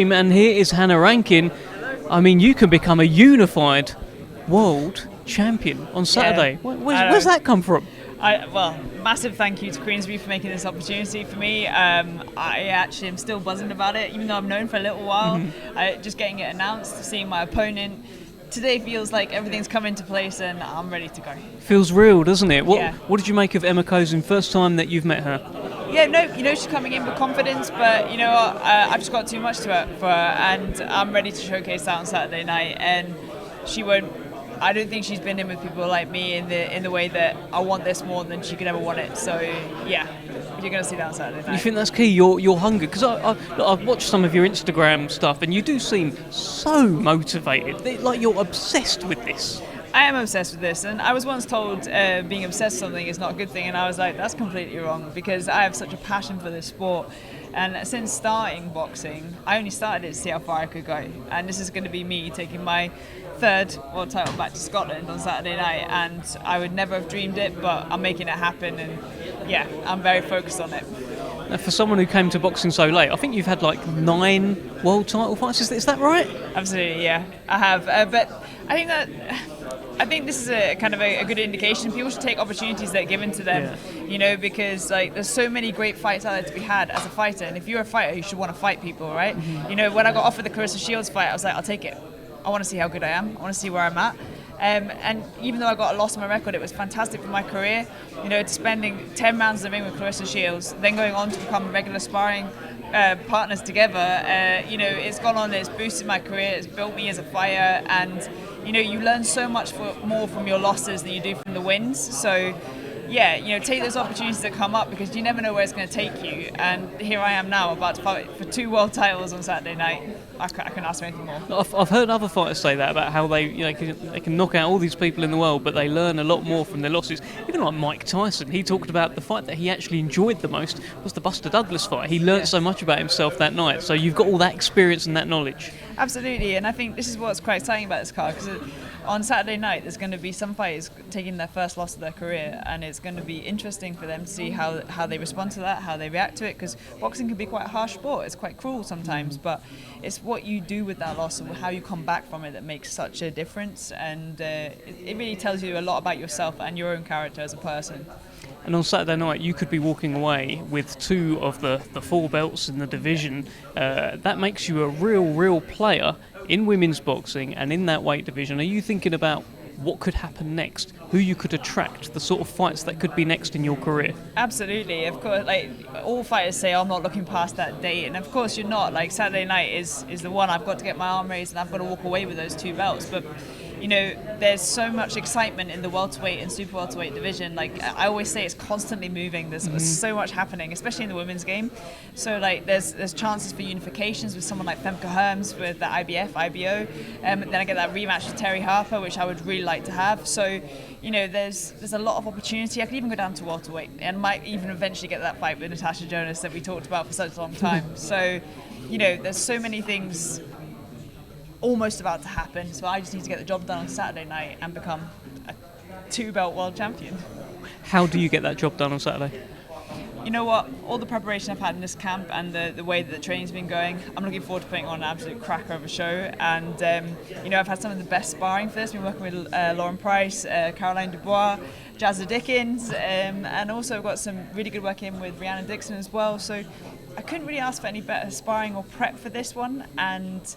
team, and here is Hannah Rankin. I mean, you can become a unified world champion on Saturday. Yeah. Where's that come from? Well, massive thank you to Queensberry for making this opportunity for me. I actually am still buzzing about it, even though I've known for a little while. Just getting it announced, seeing my opponent. Today feels like everything's come into place and I'm ready to go. Feels real, doesn't it? Yeah. What did you make of Emma Kozin first time that you've met her? Yeah, no, she's coming in with confidence, but you know what, I've just got too much for her, and I'm ready to showcase that on Saturday night. And she won't. I don't think she's been in with people like me in the way that I want this more than she could ever want it. So yeah, you're going to see that on Saturday night. You think that's key? Your hunger, because I've watched some of your Instagram stuff, and you do seem so motivated. Like you're obsessed with this. I am obsessed with this, and I was once told being obsessed with something is not a good thing, and I was like, that's completely wrong, because I have such a passion for this sport. And since starting boxing, I only started it to see how far I could go, and this is going to be me taking my third world title back to Scotland on Saturday night, and I would never have dreamed it, but I'm making it happen, and yeah, I'm very focused on it. Now, for someone who came to boxing so late, I think you've had like 9 world title fights. Is that right? Absolutely, yeah, I have. But I think this is a kind of a good indication. People should take opportunities that are given to them, you know, because like there's so many great fights out there to be had as a fighter, and if you're a fighter, you should want to fight people, right? You know, when I got offered the Clarissa Shields fight, I was like, I'll take it. I want to see how good I am. I want to see where I'm at. And even though I got a loss on my record, it was fantastic for my career. You know, spending 10 rounds in the ring with Clarissa Shields, then going on to become regular sparring partners together, you know, it's gone on, it's boosted my career, it's built me as a fighter, and you know, you learn so much more from your losses than you do from the wins. So yeah, you know, take those opportunities that come up, because you never know where it's going to take you. And here I am now, about to fight for 2 world titles on Saturday night. I couldn't ask for anything more. I've heard other fighters say that about how they can knock out all these people in the world, but they learn a lot more from their losses. Even like Mike Tyson, he talked about the fight that he actually enjoyed the most was the Buster Douglas fight. He learned so much about himself that night. So you've got all that experience and that knowledge. Absolutely, and I think this is what's quite exciting about this card, because on Saturday night there's going to be some fighters taking their first loss of their career, and it's going to be interesting for them to see how they respond to that, how they react to it, because boxing can be quite a harsh sport, it's quite cruel sometimes, but it's what you do with that loss and how you come back from it that makes such a difference, and it really tells you a lot about yourself and your own character as a person. And on Saturday night, you could be walking away with 2 of the 4 belts in the division. That makes you a real player in women's boxing and in that weight division. Are you thinking about what could happen next? Who you could attract? The sort of fights that could be next in your career? Absolutely, of course. Like all fighters say, I'm not looking past that date, and of course you're not. Like Saturday night is the one. I've got to get my arm raised, and I've got to walk away with those 2 belts. But you know, there's so much excitement in the welterweight and super welterweight division. Like I always say, it's constantly moving. There's so much happening, especially in the women's game. So like there's chances for unifications with someone like Femke Herms with the IBF, IBO. Then I get that rematch with Terry Harper, which I would really like to have. So you know, there's a lot of opportunity. I could even go down to welterweight and might even eventually get that fight with Natasha Jonas that we talked about for such a long time. So you know, there's so many things almost about to happen, so I just need to get the job done on Saturday night and become a 2-belt world champion. How do you get that job done on Saturday? You know what, all the preparation I've had in this camp and the way that the training's been going, I'm looking forward to putting on an absolute cracker of a show. And you know, I've had some of the best sparring for this. I've been working with Lauren Price, Caroline Dubois, Jazza Dickens, and also I've got some really good work in with Rhiannon Dixon as well. So I couldn't really ask for any better sparring or prep for this one, and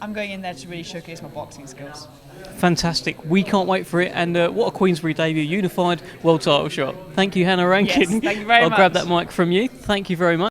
I'm going in there to really showcase my boxing skills. Fantastic. We can't wait for it. And what a Queensberry debut, unified world title shot. Thank you, Hannah Rankin. Yes, thank you very much. I'll grab that mic from you. Thank you very much.